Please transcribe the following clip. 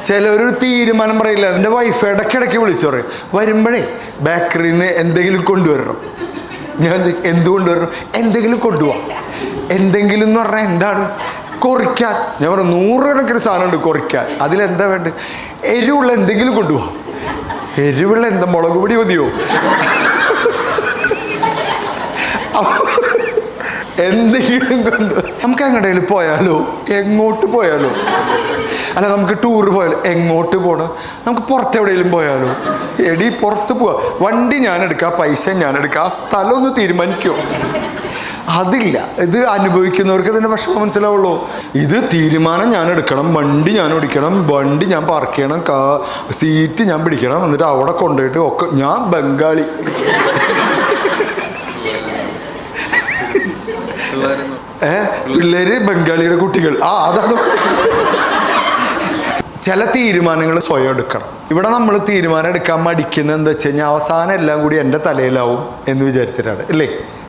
ചിലൊരു തീരുമാനം പറയില്ല. എൻ്റെ വൈഫ് ഇടയ്ക്കിടയ്ക്ക് വിളിച്ചു പറയും, വരുമ്പോഴേ ബേക്കറിയിൽ നിന്ന് എന്തെങ്കിലും കൊണ്ടുവരണം. ഞാൻ എന്ത് കൊണ്ടുവരണം? എന്തെങ്കിലും കൊണ്ടുപോവാം. എന്തെങ്കിലും എന്ന് പറഞ്ഞാൽ എന്താണ്? കുറിക്കാൻ. ഞാൻ പറഞ്ഞു 100 കണക്കിന് സാധനമുണ്ട് കുറിക്കാൻ. അതിലെന്താ വേണ്ടത്? എരിവുള്ള എന്തെങ്കിലും കൊണ്ടുപോവാം. എരിവുള്ള എന്താ? മുളക് പൊടി മതിയോ? എന്തെങ്കിലും കൊണ്ട് നമുക്ക് എങ്ങോട്ടെങ്കിലും പോയാലോ? എങ്ങോട്ട് പോയാലോ? അല്ല, നമുക്ക് ടൂർ പോയാലോ? എങ്ങോട്ട് പോകണം? നമുക്ക് പുറത്തെവിടെയെങ്കിലും പോയാലോ? എടി പുറത്ത് പോവാ, വണ്ടി ഞാൻ എടുക്കാം, പൈസ ഞാൻ എടുക്കാം, ആ സ്ഥലം ഒന്ന് തീരുമാനിക്കുമോ? അതില്ല. ഇത് അനുഭവിക്കുന്നവർക്ക് ഇതിൻ്റെ വിഷമം മനസ്സിലാവുള്ളൂ. ഇത് തീരുമാനം ഞാൻ എടുക്കണം, വണ്ടി ഞാൻ ഓടിക്കണം, വണ്ടി ഞാൻ പാർക്ക് ചെയ്യണം, സീറ്റ് ഞാൻ പിടിക്കണം, എന്നിട്ട് അവിടെ കൊണ്ടുപോയിട്ട് ഒക്കെ. ഞാൻ ബംഗാളി. പിള്ളേര് ബംഗാളിയുടെ കുട്ടികൾ. അതാണ്. ചില തീരുമാനങ്ങൾ സ്വയം എടുക്കണം. ഇവിടെ നമ്മൾ തീരുമാനം എടുക്കാൻ മടിക്കുന്നത് എന്താ വെച്ച് കഴിഞ്ഞാൽ അവസാനം എല്ലാം കൂടി എൻ്റെ തലയിലാവും എന്ന് വിചാരിച്ചിട്ടാണ്, അല്ലേ?